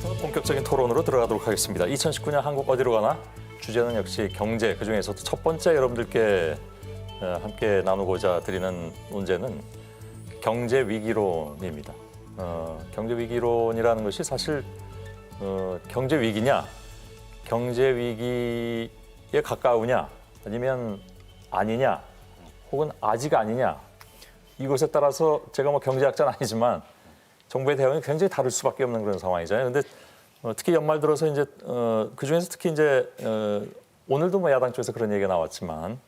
지금부터는 본격적인 토론으로 들어가도록 하겠습니다. 2019년 한국 어디로 가나? 주제는 역시 경제, 그중에서도 첫 번째 여러분들께 함께 나누고자 드리는 논제는 경제 위기론입니다. 경제 위기론이라는 것이 사실 경제 위기냐, 경제 위기에 가까우냐, 아니면 아니냐, 혹은 아직 아니냐, 이것에 따라서 제가 뭐 경제학자는 아니지만 정부의 대응이 굉장히 다를 수밖에 없는 그런 상황이잖아요. 근데 특히 연말 들어서 이제 그 중에서 특히 이제 오늘도 뭐 야당 쪽에서 그런 얘기가 나왔지만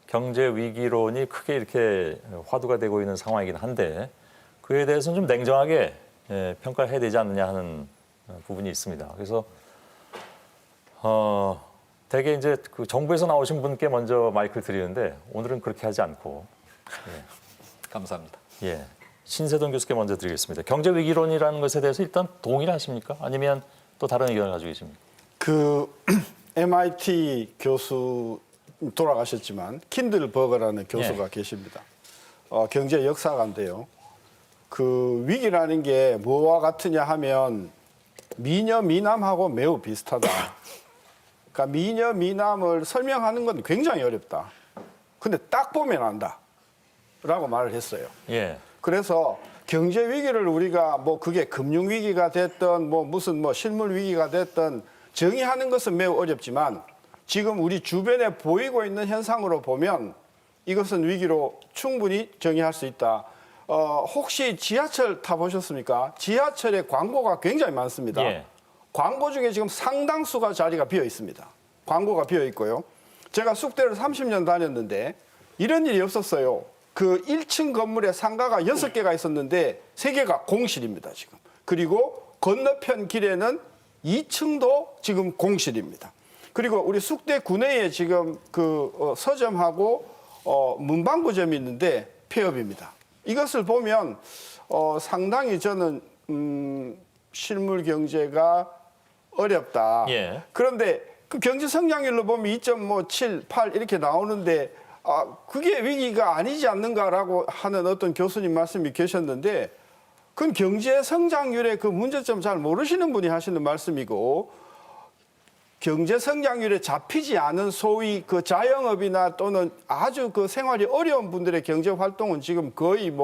경제 위기론이 크게 이렇게 화두가 되고 있는 상황이긴 한데 그에 대해서는 좀 냉정하게 평가를 해야 되지 않느냐 하는 부분이 있습니다. 그래서 대개 이제 그 정부에서 나오신 분께 먼저 마이크를 드리는데 오늘은 그렇게 하지 않고 감사합니다. 예. 신세동 교수께 먼저 드리겠습니다. 경제 위기론이라는 것에 대해서 일단 동의를 하십니까? 아니면 또 다른 의견을 가지고 계십니까? 그 MIT 교수 돌아가셨지만 킨들버거라는 교수가 계십니다. 경제 역사가인데요. 그 위기라는 게 뭐와 같으냐 하면 미녀 미남하고 매우 비슷하다. 그러니까 미녀 미남을 설명하는 건 굉장히 어렵다. 근데 딱 보면 안다라고 말을 했어요. 예. 그래서 경제 위기를 우리가 뭐 그게 금융 위기가 됐든 뭐 무슨 뭐 실물 위기가 됐든 정의하는 것은 매우 어렵지만 지금 우리 주변에 보이고 있는 현상으로 보면 이것은 위기로 충분히 정의할 수 있다. 혹시 지하철 타보셨습니까? 지하철에 광고가 굉장히 많습니다. 예. 광고 중에 지금 상당수가 자리가 비어 있습니다. 광고가 비어 있고요. 제가 숙대를 30년 다녔는데 이런 일이 없었어요. 그 1층 건물에 상가가 6개가 있었는데 3개가 공실입니다, 지금. 그리고 건너편 길에는 2층도 지금 공실입니다. 그리고 우리 숙대 구내에 지금 그 서점하고 문방구점이 있는데 폐업입니다. 이것을 보면 상당히 저는 실물 경제가 어렵다. 예. 그런데 그 경제 성장률로 보면 2.7, 8 이렇게 나오는데 그게 위기가 아니지 않는가라고 하는 어떤 교수님 말씀이 계셨는데 그건 경제 성장률의 그 문제점 잘 모르시는 분이 하시는 말씀이고 경제 성장률에 잡히지 않은 소위 그 자영업이나 또는 아주 그 생활이 어려운 분들의 경제 활동은 지금 거의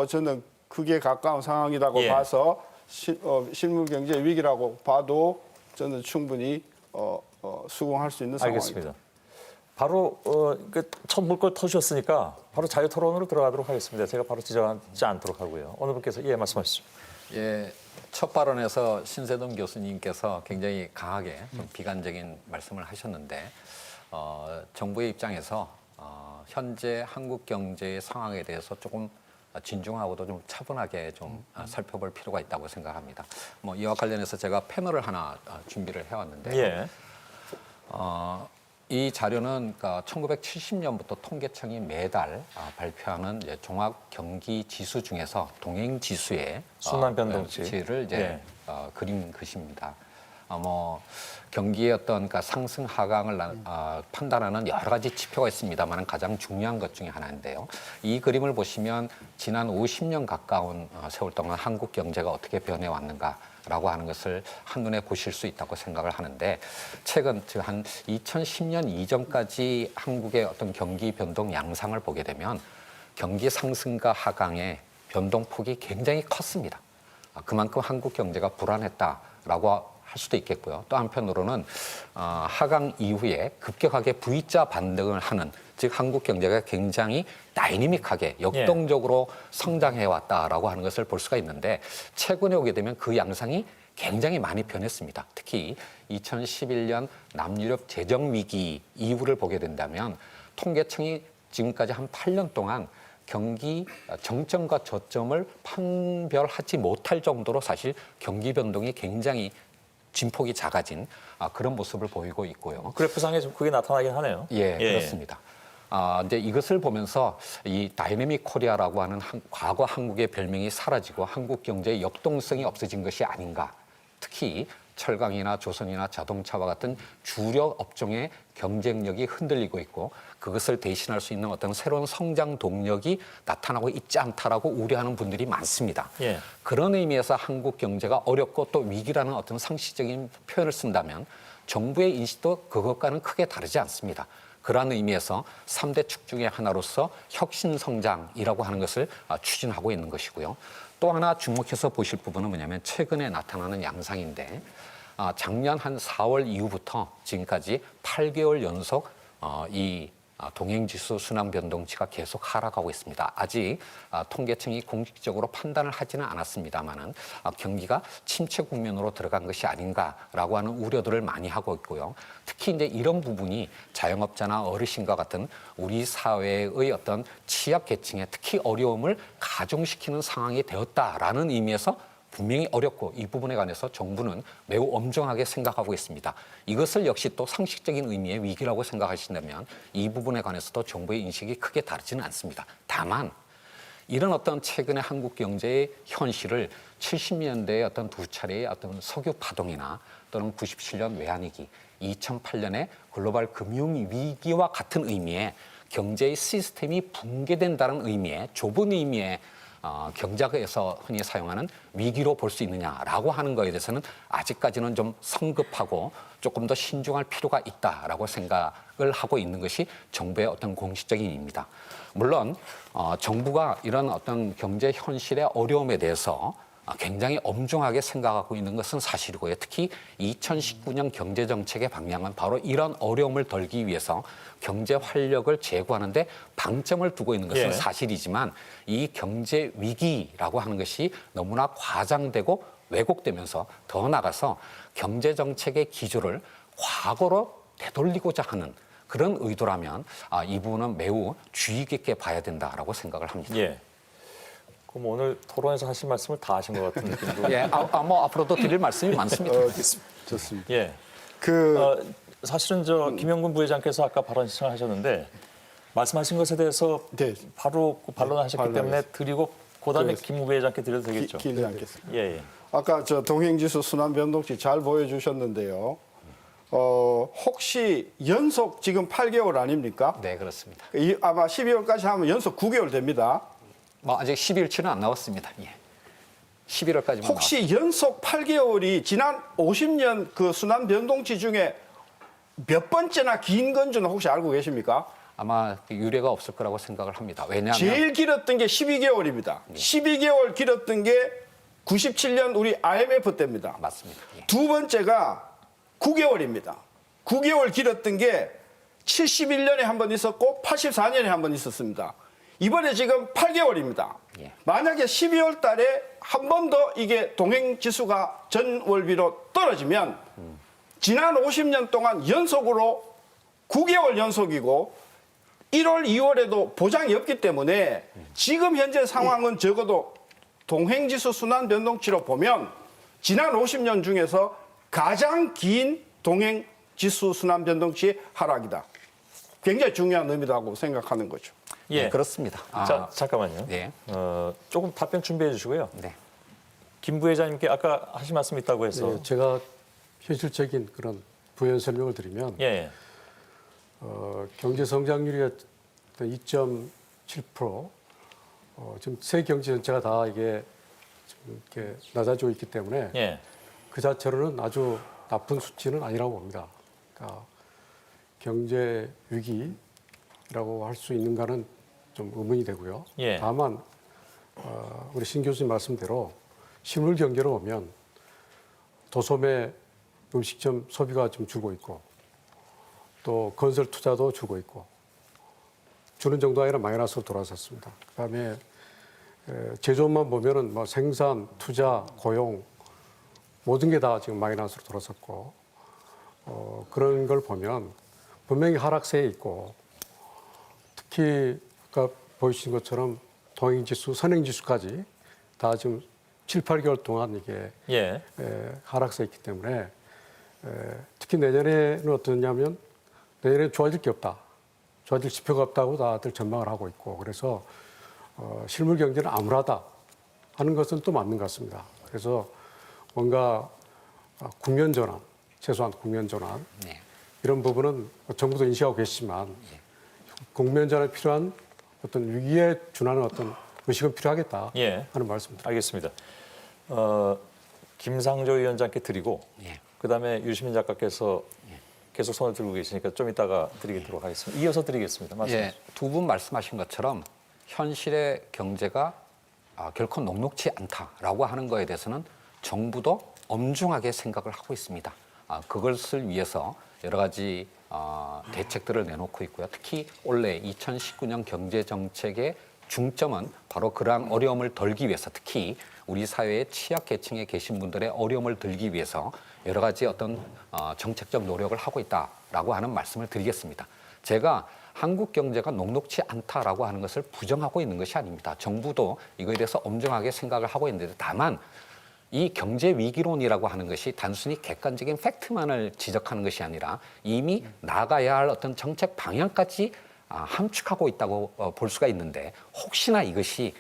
저는 그게 가까운 상황이라고 예. 봐서 실물 경제 위기라고 봐도 저는 충분히 수긍할 수 있는 상황입니다. 알겠습니다. 바로 첫 물꼬 터주셨으니까 바로 자유 토론으로 들어가도록 하겠습니다. 제가 바로 지적하지 않도록 하고요. 어느 분께서 말씀하시죠. 예, 첫 발언에서 신세동 교수님께서 굉장히 강하게 좀 비관적인 말씀을 하셨는데 정부의 입장에서 현재 한국 경제의 상황에 대해서 조금 진중하고도 좀 차분하게 좀 살펴볼 필요가 있다고 생각합니다. 뭐 이와 관련해서 제가 패널을 하나 준비를 해왔는데. 예. 이 자료는 그러니까 1970년부터 통계청이 매달 발표하는 이제 종합 경기 지수 중에서 동행 지수의 순환 변동치. 를 이제 예. 그린 것입니다. 뭐 경기의 어떤 그러니까 상승 하강을 판단하는 여러 가지 지표가 있습니다만 가장 중요한 것 중에 하나인데요. 이 그림을 보시면 지난 50년 가까운 세월 동안 한국 경제가 어떻게 변해 왔는가. 라고 하는 것을 한눈에 보실 수 있다고 생각을 하는데 최근 즉 한 2010년 이전까지 한국의 어떤 경기 변동 양상을 보게 되면 경기 상승과 하강의 변동폭이 굉장히 컸습니다. 그만큼 한국 경제가 불안했다라고 할 수도 있겠고요. 또 한편으로는 하강 이후에 급격하게 V자 반등을 하는 즉 한국 경제가 굉장히 다이내믹하게 역동적으로 성장해왔다라고 하는 것을 볼 수가 있는데 최근에 오게 되면 그 양상이 굉장히 많이 변했습니다. 특히 2011년 남유럽 재정위기 이후를 보게 된다면 통계청이 지금까지 한 8년 동안 경기 정점과 저점을 판별하지 못할 정도로 사실 경기 변동이 굉장히 진폭이 작아진 그런 모습을 보이고 있고요. 그래프상에 좀 그게 나타나긴 하네요. 예, 그렇습니다. 이제 이것을 보면서 이 다이내믹 코리아라고 하는 과거 한국의 별명이 사라지고 한국 경제의 역동성이 없어진 것이 아닌가. 특히 철강이나 조선이나 자동차와 같은 주력 업종의 경쟁력이 흔들리고 있고 그것을 대신할 수 있는 어떤 새로운 성장 동력이 나타나고 있지 않다라고 우려하는 분들이 많습니다. 예. 그런 의미에서 한국 경제가 어렵고 또 위기라는 어떤 상시적인 표현을 쓴다면 정부의 인식도 그것과는 크게 다르지 않습니다. 그러한 의미에서 3대 축 중의 하나로서 혁신성장이라고 하는 것을 추진하고 있는 것이고요. 또 하나 주목해서 보실 부분은 뭐냐면 최근에 나타나는 양상인데 작년 한 4월 이후부터 지금까지 8개월 연속 이 동행지수 순환 변동치가 계속 하락하고 있습니다. 아직 통계청이 공식적으로 판단을 하지는 않았습니다만은 경기가 침체 국면으로 들어간 것이 아닌가라고 하는 우려들을 많이 하고 있고요. 특히 이제 이런 부분이 자영업자나 어르신과 같은 우리 사회의 어떤 취약계층에 특히 어려움을 가중시키는 상황이 되었다라는 의미에서 분명히 어렵고 이 부분에 관해서 정부는 매우 엄정하게 생각하고 있습니다. 이것을 역시 또 상식적인 의미의 위기라고 생각하신다면 이 부분에 관해서도 정부의 인식이 크게 다르지는 않습니다. 다만 이런 어떤 최근의 한국 경제의 현실을 70년대의 어떤 두 차례의 어떤 석유 파동이나 또는 97년 외환위기, 2008년의 글로벌 금융위기와 같은 의미의 경제의 시스템이 붕괴된다는 의미의 좁은 의미의 경제학에서 흔히 사용하는 위기로 볼 수 있느냐라고 하는 것에 대해서는 아직까지는 좀 성급하고 조금 더 신중할 필요가 있다라고 생각을 하고 있는 것이 정부의 어떤 공식적인 입니다. 물론 정부가 이런 어떤 경제 현실의 어려움에 대해서 굉장히 엄중하게 생각하고 있는 것은 사실이고요. 특히 2019년 경제정책의 방향은 바로 이런 어려움을 덜기 위해서 경제 활력을 제고하는 데 방점을 두고 있는 것은 예. 사실이지만 이 경제 위기라고 하는 것이 너무나 과장되고 왜곡되면서 더 나아가서 경제정책의 기조를 과거로 되돌리고자 하는 그런 의도라면 이 부분은 매우 주의 깊게 봐야 된다라고 생각을 합니다. 예. 그럼 오늘 토론에서 하신 말씀을 다 하신 것 같은 느낌도. 예, 뭐 앞으로도 드릴 말씀이 많습니다. 좋습니다. 예. 사실은 김영군 부회장께서 아까 발언 신청하셨는데 말씀하신 것에 대해서 네. 바로 반론하셨기 때문에 드리고 그다음에 그래서 김 부회장께 드려도 되겠죠. 길지 않겠습니다. 예, 예. 아까 저 동행지수 순환 변동치 잘 보여주셨는데요. 혹시 연속 지금 8개월 아닙니까? 네, 그렇습니다. 아마 12월까지 하면 연속 9개월 됩니다. 뭐 아직 12일치는 안 나왔습니다. 예. 11월까지만 혹시 연속 8개월이 지난 50년 그 순환 변동치 중에 몇 번째나 긴 건지는 혹시 알고 계십니까? 아마 유례가 없을 거라고 생각을 합니다. 왜냐하면 제일 길었던 게 12개월입니다. 12개월 길었던 게 97년 우리 IMF 때입니다. 맞습니다. 예. 두 번째가 9개월입니다. 9개월 길었던 게 71년에 한 번 있었고 84년에 한 번 있었습니다. 이번에 지금 8개월입니다. 예. 만약에 12월 달에 한 번 더 이게 동행지수가 전월비로 떨어지면 지난 50년 동안 연속으로 9개월 연속이고 1월, 2월에도 보장이 없기 때문에 지금 현재 상황은 적어도 동행지수 순환 변동치로 보면 지난 50년 중에서 가장 긴 동행지수 순환 변동치의 하락이다. 굉장히 중요한 의미라고 생각하는 거죠. 예. 네, 그렇습니다. 자, 잠깐만요. 네. 조금 답변 준비해 주시고요. 네. 김 부회장님께 아까 하신 말씀 있다고 해서. 네, 제가 현실적인 그런 부연 설명을 드리면 예, 예. 경제 성장률이 2.7%, 지금 세 경제 전체가 다 이게 좀 이렇게 낮아지고 있기 때문에 예. 그 자체로는 아주 나쁜 수치는 아니라고 봅니다. 그러니까 경제 위기라고 할 수 있는가는 좀 의문이 되고요. 예. 다만 우리 신 교수님 말씀대로 실물 경제로 보면 도소매 음식점 소비가 좀 줄고 있고 또 건설 투자도 줄고 있고 주는 정도 아니라 마이너스로 돌아섰습니다. 그다음에 제조업만 보면은 뭐 생산, 투자, 고용 모든 게 다 지금 마이너스로 돌아섰고 그런 걸 보면 분명히 하락세에 있고 특히 아까 보여주신 것처럼 동행지수, 선행지수까지 다 지금 7, 8개월 동안 이게 예. 하락세에 있기 때문에 특히 내년에는 어떠냐면 내년에 좋아질 게 없다. 좋아질 지표가 없다고 다들 전망을 하고 있고 그래서 실물 경제는 암울하다 하는 것은 또 맞는 것 같습니다. 그래서 뭔가 국면 전환, 최소한 국면 전환 네. 이런 부분은 정부도 인식하고 계시지만 국면 전환에 필요한 어떤 위기에 준하는 어떤 의식은 필요하겠다 예. 하는 말씀드립니다. 알겠습니다. 김상조 위원장께 드리고 예. 그다음에 유시민 작가께서 계속 손을 들고 계시니까 좀 이따가 드리도록 하겠습니다. 이어서 드리겠습니다. 말씀하세요. 예, 두 분 말씀하신 것처럼 현실의 경제가 결코 녹록지 않다라고 하는 거에 대해서는 정부도 엄중하게 생각을 하고 있습니다. 그것을 위해서 여러 가지 대책들을 내놓고 있고요. 특히 올해 2019년 경제정책의 중점은 바로 그러한 어려움을 덜기 위해서 특히 우리 사회의 취약계층에 계신 분들의 어려움을 덜기 위해서 여러 가지 어떤 정책적 노력을 하고 있다라고 하는 말씀을 드리겠습니다. 제가 한국 경제가 녹록지 않다라고 하는 것을 부정하고 있는 것이 아닙니다. 정부도 이거에 대해서 엄중하게 생각을 하고 있는데 다만 이 경제 위기론이라고 하는 것이 단순히 객관적인 팩트만을 지적하는 것이 아니라 이미 나가야 할 어떤 정책 방향까지 함축하고 있다고 볼 수가 있는데 혹시나 이것이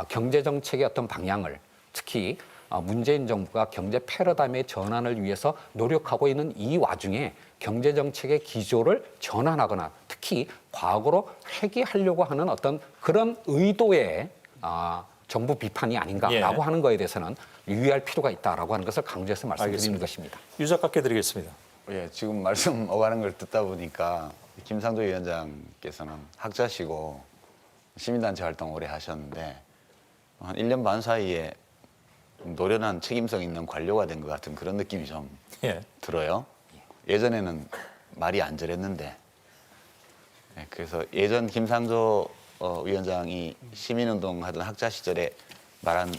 경제 정책의 어떤 방향을 특히 문재인 정부가 경제 패러다임의 전환을 위해서 노력하고 있는 이 와중에 경제 정책의 기조를 전환하거나 특히 과거로 회귀하려고 하는 어떤 그런 의도의 정부 비판이 아닌가라고 예. 하는 거에 대해서는 유의할 필요가 있다라고 하는 것을 강조해서 말씀드리는 알겠습니다. 것입니다. 유 작가께 드리겠습니다. 예, 지금 말씀 오가는 걸 듣다 보니까 김상조 위원장께서는 학자시고 시민단체 활동 오래 하셨는데 한 1년 반 사이에 노련한 책임성 있는 관료가 된 것 같은 그런 느낌이 좀 예. 들어요. 예전에는 말이 안 저랬는데 그래서 예전 김상조 위원장이 시민운동 하던 학자 시절에 말한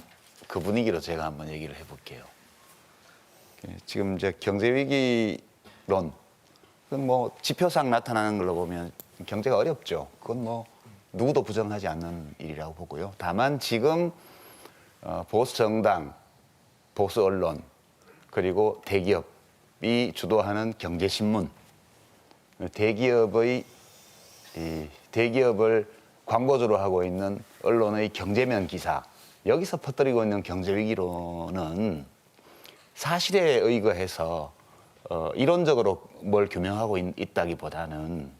그 분위기로 제가 한번 얘기를 해볼게요. 지금 이제 경제위기론 그건 뭐 지표상 나타나는 걸로 보면 경제가 어렵죠. 그건 뭐 누구도 부정하지 않는 일이라고 보고요. 다만 지금 보수 정당, 보수 언론 그리고 대기업이 주도하는 경제신문, 대기업을 광고주로 하고 있는 언론의 경제면 기사 여기서 퍼뜨리고 있는 경제 위기론은 사실에 의거해서 이론적으로 뭘 규명하고 있다기보다는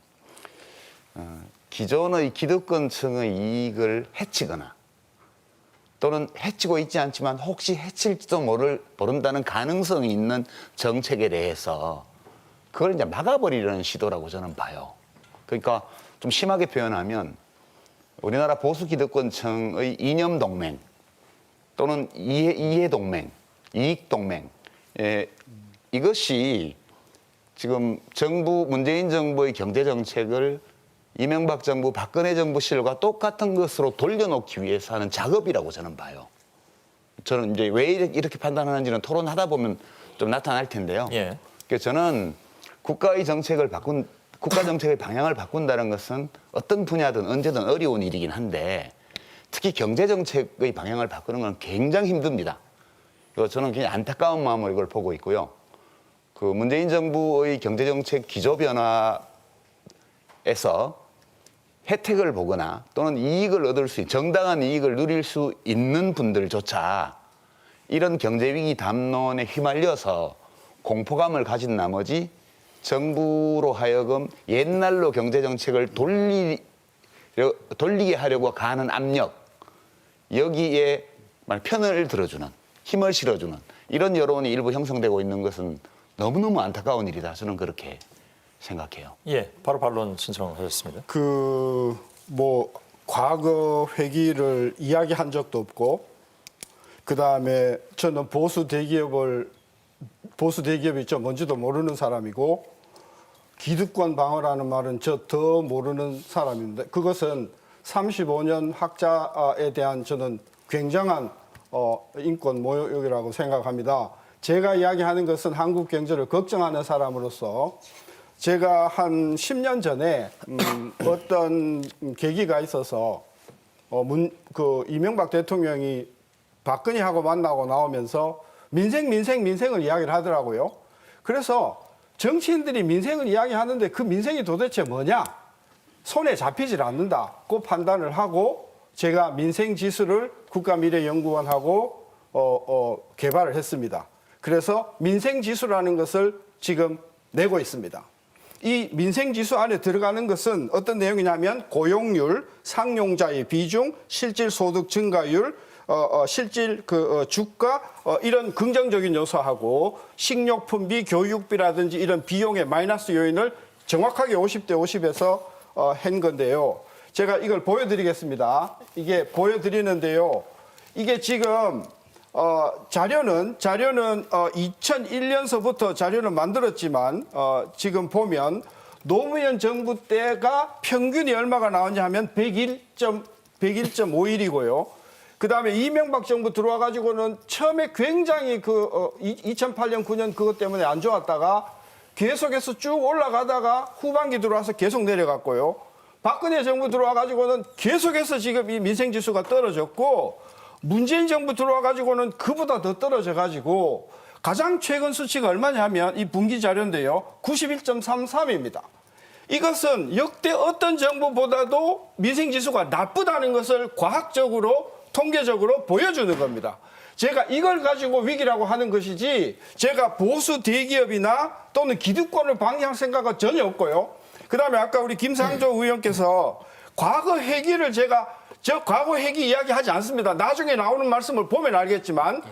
기존의 기득권층의 이익을 해치거나 또는 해치고 있지 않지만 혹시 해칠지도 모른다는 가능성이 있는 정책에 대해서 그걸 이제 막아버리려는 시도라고 저는 봐요. 그러니까 좀 심하게 표현하면 우리나라 보수 기득권층의 이념 동맹 또는 이해 동맹, 이익 동맹 이것이 지금 문재인 정부의 경제 정책을 이명박 정부, 박근혜 정부 시절과 똑같은 것으로 돌려놓기 위해서 하는 작업이라고 저는 봐요. 저는 이제 왜 이렇게 판단하는지는 토론하다 보면 좀 나타날 텐데요. 예. 그래서 저는 국가 정책의 방향을 바꾼다는 것은 어떤 분야든 언제든 어려운 일이긴 한데 특히 경제 정책의 방향을 바꾸는 건 굉장히 힘듭니다. 저는 굉장히 안타까운 마음으로 이걸 보고 있고요. 그 문재인 정부의 경제 정책 기조 변화에서 혜택을 보거나 또는 이익을 얻을 수 있는 정당한 이익을 누릴 수 있는 분들조차 이런 경제 위기 담론에 휘말려서 공포감을 가진 나머지 정부로 하여금 옛날로 경제 정책을 돌리게 하려고 가는 압력 여기에 편을 들어주는 힘을 실어주는 이런 여론이 일부 형성되고 있는 것은 너무너무 안타까운 일이다. 저는 그렇게 생각해요. 예, 바로 반론 신청하셨습니다. 과거 회기를 이야기한 적도 없고, 그 다음에 저는 보수 대기업이 뭔지도 모르는 사람이고, 기득권 방어라는 말은 저 더 모르는 사람인데, 그것은 35년 학자에 대한 저는 굉장한 인권 모욕이라고 생각합니다. 제가 이야기하는 것은 한국 경제를 걱정하는 사람으로서 제가 한 10년 전에 어떤 계기가 있어서 이명박 대통령이 박근혜하고 만나고 나오면서 민생을 이야기를 하더라고요. 그래서 정치인들이 민생을 이야기하는데 그 민생이 도대체 뭐냐? 손에 잡히질 않는다. 그 판단을 하고 제가 민생지수를 국가미래연구원하고 개발을 했습니다. 그래서 민생지수라는 것을 지금 내고 있습니다. 이 민생지수 안에 들어가는 것은 어떤 내용이냐면 고용률, 상용자의 비중, 실질 소득 증가율, 실질 주가 이런 긍정적인 요소하고 식료품비, 교육비라든지 이런 비용의 마이너스 요인을 정확하게 50대 50에서 한 건데요. 제가 이걸 보여드리겠습니다. 이게 보여드리는데요. 이게 지금 자료는 2001년서부터 자료를 만들었지만 지금 보면 노무현 정부 때가 평균이 얼마가 나왔냐 하면 101.5일이고요. 그다음에 이명박 정부 들어와 가지고는 처음에 굉장히 2008년 9년 그것 때문에 안 좋았다가 계속해서 쭉 올라가다가 후반기 들어와서 계속 내려갔고요. 박근혜 정부 들어와 가지고는 계속해서 지금 이 민생 지수가 떨어졌고 문재인 정부 들어와 가지고는 그보다 더 떨어져 가지고 가장 최근 수치가 얼마냐면 이 분기 자료인데요. 91.33입니다. 이것은 역대 어떤 정부보다도 민생 지수가 나쁘다는 것을 과학적으로 통계적으로 보여주는 겁니다. 제가 이걸 가지고 위기라고 하는 것이지 제가 보수 대기업이나 또는 기득권을 방해할 생각은 전혀 없고요. 그다음에 아까 우리 김상조 의원께서 과거 회기를 저 과거 회기 이야기하지 않습니다. 나중에 나오는 말씀을 보면 알겠지만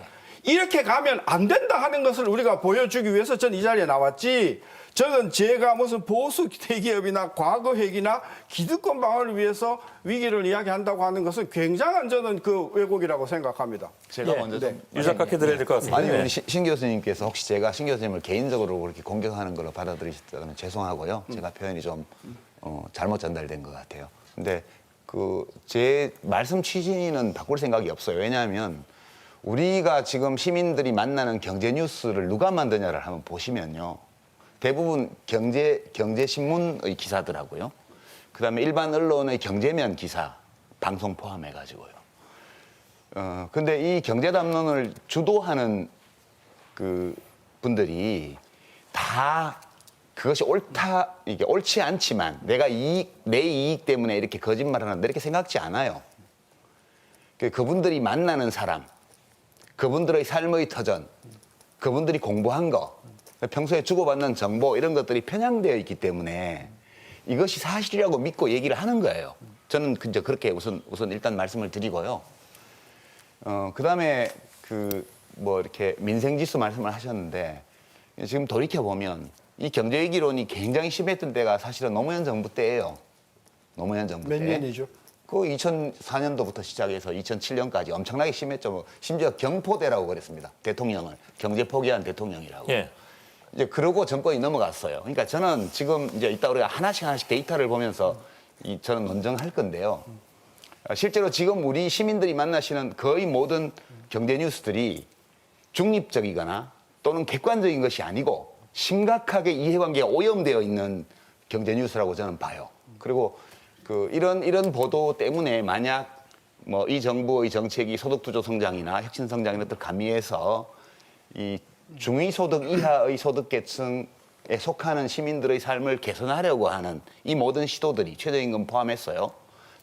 이렇게 가면 안 된다 하는 것을 우리가 보여주기 위해서 저는 이 자리에 나왔지 저는 제가 무슨 보수 대기업이나 과거 회기나 기득권 방어를 위해서 위기를 이야기한다고 하는 것은 굉장한 저는 그 왜곡이라고 생각합니다. 제가 예, 먼저 좀 유 작가께 드려야 될 것 같습니다. 아니 네. 우리 신 교수님께서 혹시 제가 신 교수님을 개인적으로 그렇게 공격하는 걸로 받아들이셨다면 죄송하고요. 제가 표현이 좀 잘못 전달된 것 같아요. 근데 제 말씀 취지는 바꿀 생각이 없어요. 왜냐하면 우리가 지금 시민들이 만나는 경제 뉴스를 누가 만드냐를 한번 보시면요. 대부분 경제신문의 기사더라고요. 그다음에 일반 언론의 경제면 기사, 방송 포함해가지고요. 근데 이 경제 담론을 주도하는 그 분들이 다 그것이 이게 옳지 않지만 내 이익 때문에 이렇게 거짓말을 한다 이렇게 생각지 않아요. 그분들이 만나는 사람, 그분들의 삶의 터전, 그분들이 공부한 거, 평소에 주고받는 정보 이런 것들이 편향되어 있기 때문에 이것이 사실이라고 믿고 얘기를 하는 거예요. 저는 이제 그렇게 우선 일단 말씀을 드리고요. 그다음에 이렇게 민생지수 말씀을 하셨는데 지금 돌이켜 보면 이 경제위기론이 굉장히 심했던 때가 사실은 노무현 정부 때예요. 노무현 정부 때. 몇 년이죠? 그 2004년도부터 시작해서 2007년까지 엄청나게 심했죠. 뭐 심지어 경포대라고 그랬습니다. 대통령을 경제 포기한 대통령이라고. 예. 이제 그러고 정권이 넘어갔어요. 그러니까 저는 지금 이제 이따 우리가 하나씩 데이터를 보면서 저는 논증할 건데요. 실제로 지금 우리 시민들이 만나시는 거의 모든 경제 뉴스들이 중립적이거나 또는 객관적인 것이 아니고 심각하게 이해관계가 오염되어 있는 경제 뉴스라고 저는 봐요. 그리고 이런 보도 때문에 만약 뭐 이 정부의 정책이 소득주도 성장이나 혁신 성장이나 또 가미해서 이 중위소득 이하의 소득계층에 속하는 시민들의 삶을 개선하려고 하는 이 모든 시도들이 최저임금 포함했어요.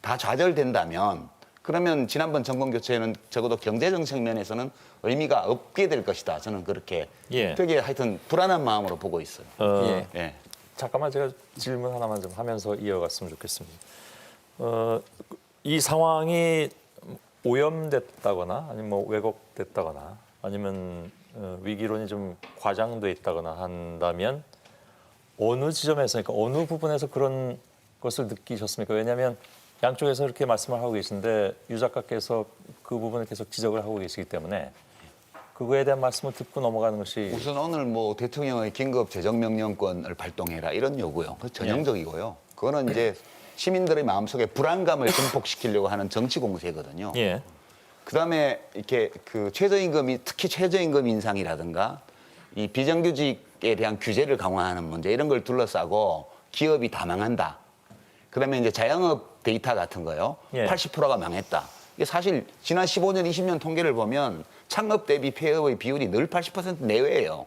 다 좌절된다면 그러면 지난번 정권 교체는 적어도 경제정책 면에서는 의미가 없게 될 것이다. 저는 그렇게 되게 하여튼 불안한 마음으로 보고 있어요. 예. 잠깐만 제가 질문 하나만 좀 하면서 이어갔으면 좋겠습니다. 이 상황이 오염됐다거나 아니면 뭐 왜곡됐다거나 아니면 위기론이 좀 과장돼 있다거나 한다면 어느 지점에서 그러니까 어느 부분에서 그런 것을 느끼셨습니까? 왜냐하면 양쪽에서 이렇게 말씀을 하고 계신데 유 작가께서 그 부분을 계속 지적을 하고 계시기 때문에 그거에 대한 말씀을 듣고 넘어가는 것이 우선 오늘 뭐 대통령의 긴급 재정명령권을 발동해라 이런 요구요. 그 전형적이고요. 그거는 이제 시민들의 마음속에 불안감을 증폭시키려고 하는 정치 공세거든요. 예. 그다음에 이렇게 특히 최저임금 인상이라든가 이 비정규직에 대한 규제를 강화하는 문제 이런 걸 둘러싸고 기업이 다 망한다. 그다음에 이제 자영업 데이터 같은 거요. 예. 80%가 망했다. 이게 사실 지난 15년, 20년 통계를 보면 창업 대비 폐업의 비율이 늘 80% 내외예요.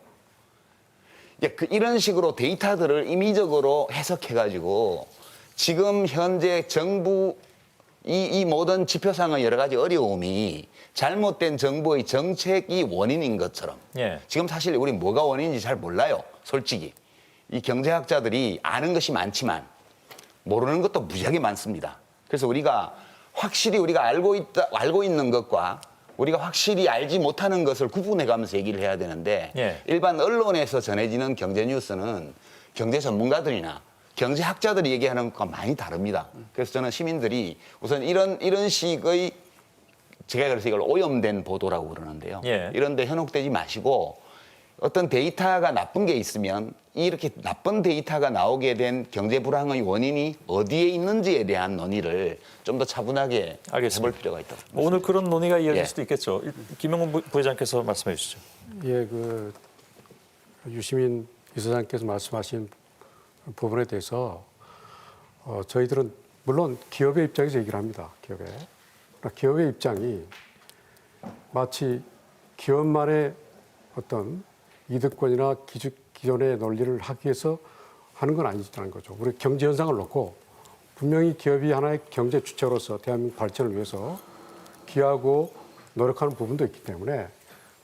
이런 식으로 데이터들을 임의적으로 해석해가지고 지금 현재 정부 이 모든 지표상의 여러 가지 어려움이 잘못된 정부의 정책이 원인인 것처럼 예. 지금 사실 우리 뭐가 원인인지 잘 몰라요. 솔직히. 이 경제학자들이 아는 것이 많지만 모르는 것도 무지하게 많습니다. 그래서 우리가 확실히 우리가 알고 있는 것과 우리가 확실히 알지 못하는 것을 구분해가면서 얘기를 해야 되는데 예. 일반 언론에서 전해지는 경제 뉴스는 경제 전문가들이나 경제학자들이 얘기하는 것과 많이 다릅니다. 그래서 저는 시민들이 우선 이런 식의 제가 그래서 이걸 오염된 보도라고 그러는데요. 예. 이런 데 현혹되지 마시고 어떤 데이터가 나쁜 게 있으면 이렇게 나쁜 데이터가 나오게 된 경제 불황의 원인이 어디에 있는지에 대한 논의를 좀 더 차분하게 알겠습니다. 해볼 필요가 있다고. 뭐 오늘 그런 논의가 이어질 예. 수도 있겠죠. 김영훈 부회장께서 말씀해 주시죠. 예, 그 유시민 이사장께서 말씀하신 부분에 대해서 저희들은 물론 기업의 입장에서 얘기를 합니다. 기업의 입장이 마치 기업만의 어떤 이득권이나 기존의 논리를 하기 위해서 하는 건 아니라는 거죠. 우리 경제 현상을 놓고 분명히 기업이 하나의 경제 주체로서 대한민국 발전을 위해서 기여하고 노력하는 부분도 있기 때문에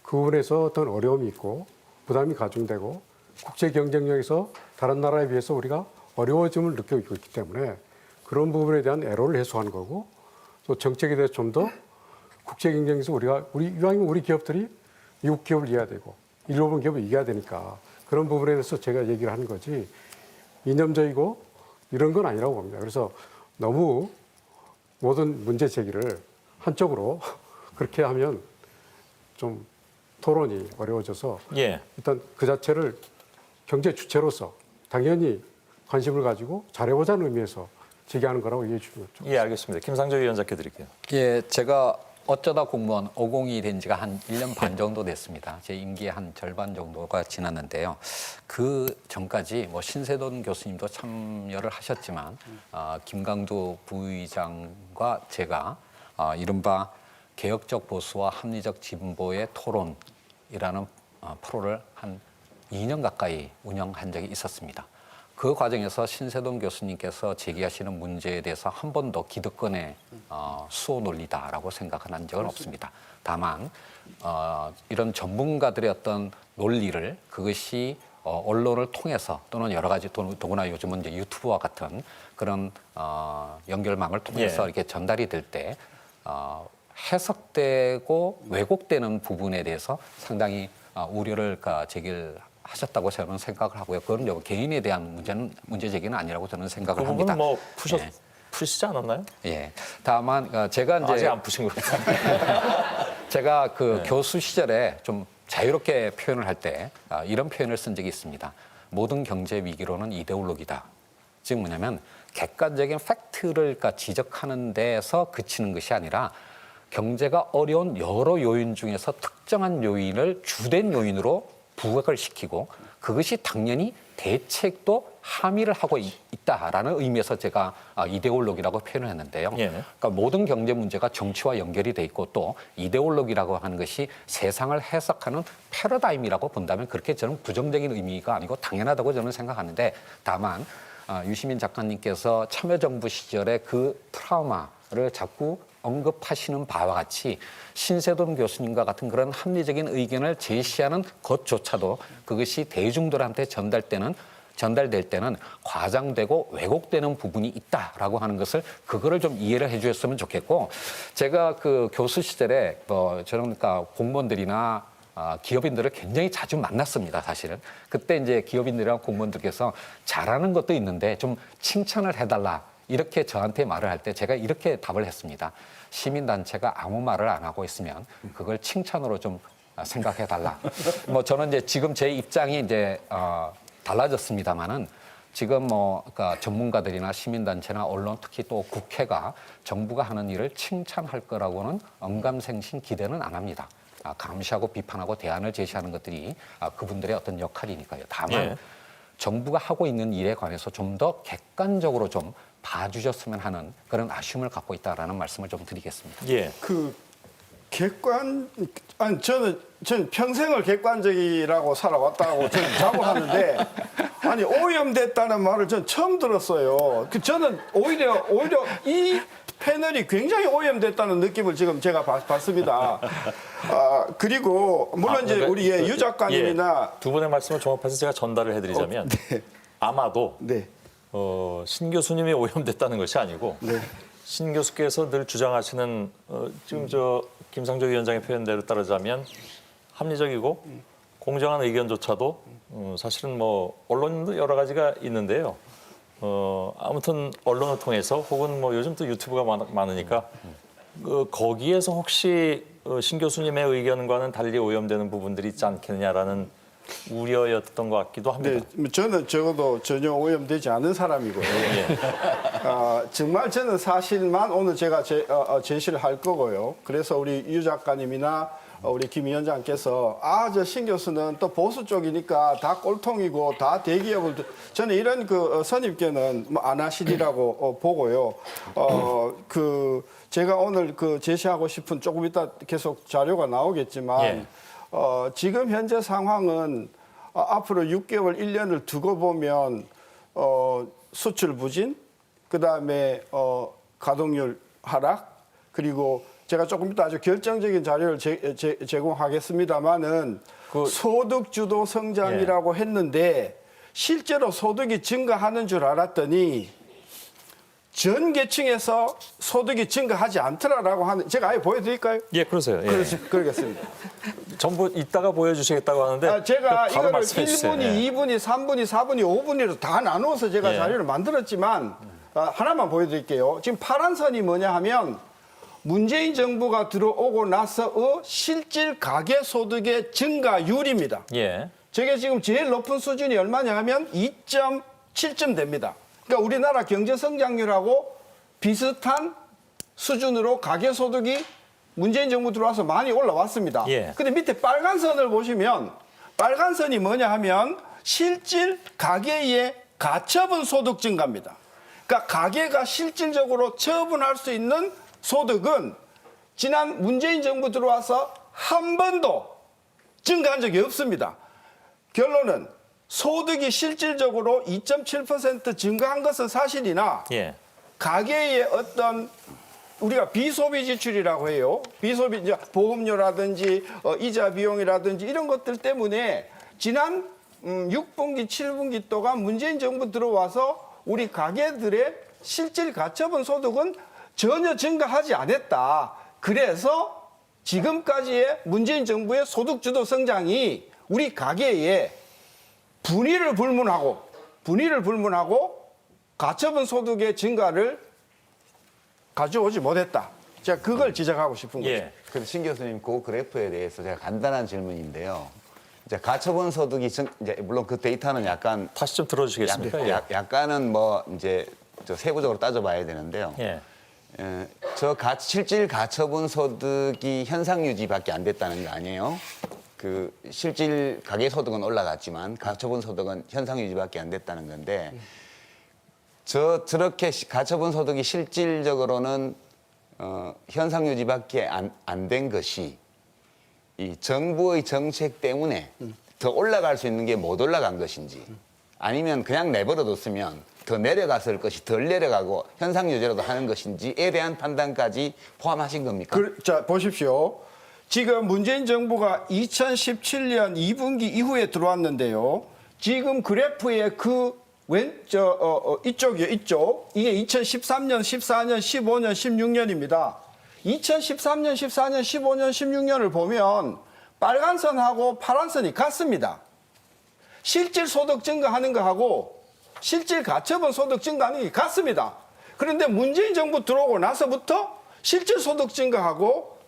그 부분에서 어떤 어려움이 있고 부담이 가중되고 국제 경쟁력에서 다른 나라에 비해서 우리가 어려워짐을 느끼고 있기 때문에 그런 부분에 대한 애로를 해소하는 거고 또 정책에 대해서 좀 더 국제 경쟁에서 이왕이면 우리 기업들이 미국 기업을 이겨야 되고 일본 기업을 이겨야 되니까 그런 부분에 대해서 제가 얘기를 하는 거지 이념적이고 이런 건 아니라고 봅니다. 그래서 너무 모든 문제 제기를 한쪽으로 그렇게 하면 좀 토론이 어려워져서 예. 일단 그 자체를 경제 주체로서 당연히 관심을 가지고 잘해보자는 의미에서 제기하는 거라고 이해해 주시면 좋겠습니다. 예, 알겠습니다. 김상조 위원장께 드릴게요. 예, 제가 어쩌다 공무원 502 된 지가 한 1년 반 정도 됐습니다. 제 임기의 한 절반 정도가 지났는데요. 그 전까지 뭐 신세돈 교수님도 참여를 하셨지만 김강두 부의장과 제가 이른바 개혁적 보수와 합리적 진보의 토론이라는 프로를 한 2년 가까이 운영한 적이 있었습니다. 그 과정에서 신세돈 교수님께서 제기하시는 문제에 대해서 한 번도 기득권의 수호 논리다라고 생각은 한 적은 없습니다. 다만 이런 전문가들의 어떤 논리를 그것이 언론을 통해서 또는 여러 가지 더구나 요즘은 이제 유튜브와 같은 그런 연결망을 통해서 예. 이렇게 전달이 될 때 해석되고 왜곡되는 부분에 대해서 상당히 우려를 제기를 하셨다고 저는 생각을 하고요. 그건 개인에 대한 문제 제기는 아니라고 저는 그 생각을 합니다. 부분은 뭐 예. 푸시지 않았나요? 예. 다만 제가 이제 아직 안 푸신 것 같아요. 제가 그 교수 시절에 좀 자유롭게 표현을 할 때 이런 표현을 쓴 적이 있습니다. 모든 경제 위기로는 이데올로기다. 즉 뭐냐면 객관적인 팩트를 지적하는 데에서 그치는 것이 아니라 경제가 어려운 여러 요인 중에서 특정한 요인을 주된 요인으로 부각을 시키고 그것이 당연히 대책도 함의를 하고 있다라는 의미에서 제가 이데올로기라고 표현을 했는데요. 예. 그러니까 모든 경제 문제가 정치와 연결이 돼 있고 또 이데올로기라고 하는 것이 세상을 해석하는 패러다임이라고 본다면 그렇게 저는 부정적인 의미가 아니고 당연하다고 저는 생각하는데 다만 유시민 작가님께서 참여정부 시절에 그 트라우마를 자꾸 언급하시는 바와 같이 신세돈 교수님과 같은 그런 합리적인 의견을 제시하는 것조차도 그것이 대중들한테 전달될 때는 과장되고 왜곡되는 부분이 있다라고 하는 것을 그거를 좀 이해를 해주셨으면 좋겠고 제가 그 교수 시절에 저는 그러니까 공무원들이나 기업인들을 굉장히 자주 만났습니다, 사실은. 그때 이제 기업인들이랑 공무원들께서 잘하는 것도 있는데 좀 칭찬을 해달라. 이렇게 저한테 말을 할 때 제가 이렇게 답을 했습니다. 시민단체가 아무 말을 안 하고 있으면 그걸 칭찬으로 좀 생각해달라. 뭐 저는 이제 지금 제 입장이 이제 달라졌습니다만은 지금 그러니까 전문가들이나 시민단체나 언론 특히 또 국회가 정부가 하는 일을 칭찬할 거라고는 언감생심 기대는 안 합니다. 감시하고 비판하고 대안을 제시하는 것들이 그분들의 어떤 역할이니까요. 다만 예. 정부가 하고 있는 일에 관해서 좀 더 객관적으로 좀 봐주셨으면 하는 그런 아쉬움을 갖고 있다라는 말씀을 좀 드리겠습니다. 예. 저는 평생을 객관적이라고 살아왔다고 저는 자부하는데 오염됐다는 말을 전 처음 들었어요. 저는 오히려 이 패널이 굉장히 오염됐다는 느낌을 지금 제가 봤습니다. 그리고 물론 이제 우리 유 작가님이나 두 분의 말씀을 종합해서 제가 전달을 해드리자면 네. 아마도 네. 신 교수님이 오염됐다는 것이 아니고 네. 신 교수께서 늘 주장하시는 지금 저 김상조 위원장의 표현대로 따르자면 합리적이고 공정한 의견조차도 사실은 뭐 언론도 여러 가지가 있는데요. 아무튼 언론을 통해서 혹은 뭐 요즘 또 유튜브가 많으니까 거기에서 혹시 신 교수님의 의견과는 달리 오염되는 부분들이 있지 않겠느냐라는 우려였던 것 같기도 합니다. 네, 저는 적어도 전혀 오염되지 않은 사람이고요. 정말 저는 사실만 오늘 제가 제시를 할 거고요. 그래서 우리 유 작가님이나 우리 김 위원장께서 저 신 교수는 또 보수 쪽이니까 다 꼴통이고 다 대기업을 저는 이런 그 선입견은 뭐 안 하시리라고 보고요. 제가 오늘 그 제시하고 싶은 조금 이따 계속 자료가 나오겠지만 예. 지금 현재 상황은 앞으로 6개월, 1년을 두고 보면 수출 부진, 그다음에 가동률 하락, 그리고 제가 조금 이따 아주 결정적인 자료를 제공하겠습니다마는 소득 주도 성장이라고 했는데 실제로 소득이 증가하는 줄 알았더니 전 계층에서 소득이 증가하지 않더라라고 하는 제가 아예 보여드릴까요? 예, 그러세요. 예. 그러겠습니다. 전부 이따가 보여주시겠다고 하는데 제가 바로 이거를 말씀해 주세요. 1분이, 예. 2분이, 3분이, 4분이, 5분으로 다 나누어서 제가 예. 자료를 만들었지만 하나만 보여드릴게요. 지금 파란 선이 뭐냐 하면 문재인 정부가 들어오고 나서의 실질 가계소득의 증가율입니다. 예. 저게 지금 제일 높은 수준이 얼마냐 하면 2.7쯤 됩니다. 그러니까 우리나라 경제 성장률하고 비슷한 수준으로 가계소득이 문재인 정부 들어와서 많이 올라왔습니다. 예. 근데 밑에 빨간 선을 보시면 빨간 선이 뭐냐 하면 실질 가계의 가처분 소득 증가입니다. 그러니까 가계가 실질적으로 처분할 수 있는 소득은 지난 문재인 정부 들어와서 한 번도 증가한 적이 없습니다. 결론은 소득이 실질적으로 2.7% 증가한 것은 사실이나 예. 가계의 어떤 우리가 비소비 지출이라고 해요. 비소비 이제 보험료라든지 이자 비용이라든지 이런 것들 때문에 지난 6분기, 7분기 동안 문재인 정부 들어와서 우리 가계들의 실질 가처분 소득은 전혀 증가하지 않았다. 그래서 지금까지의 문재인 정부의 소득주도 성장이 우리 가계에 분위를 불문하고 가처분 소득의 증가를 가져오지 못했다. 제가 그걸 지적하고 싶은 거죠. 예. 근데 신 교수님 그 그래프에 대해서 제가 간단한 질문인데요. 이제 가처분 소득이 이제 물론 그 데이터는 약간 다시 좀 들어주시겠습니까? 예. 약간은 뭐 이제 저 세부적으로 따져봐야 되는데요. 예. 실질 가처분 소득이 현상 유지밖에 안 됐다는 거 아니에요? 그 실질 가계 소득은 올라갔지만 가처분 소득은 현상 유지밖에 안 됐다는 건데 저렇게 가처분 소득이 실질적으로는 현상 유지밖에 안 된 것이 이 정부의 정책 때문에 더 올라갈 수 있는 게 못 올라간 것인지 아니면 그냥 내버려뒀으면 더 내려갔을 것이 덜 내려가고 현상 유지라도 하는 것인지에 대한 판단까지 포함하신 겁니까? 자, 보십시오. 지금 문재인 정부가 2017년 2분기 이후에 들어왔는데요. 지금 그래프의 이쪽이요, 이쪽. 이게 2013년, 14년, 15년, 16년입니다. 2013년, 14년, 15년, 16년을 보면 빨간 선하고 파란 선이 같습니다. 실질 소득 증가하는 거하고 실질 가처분 소득 증가하는 게 같습니다. 그런데 문재인 정부 들어오고 나서부터 실질 소득 증가하고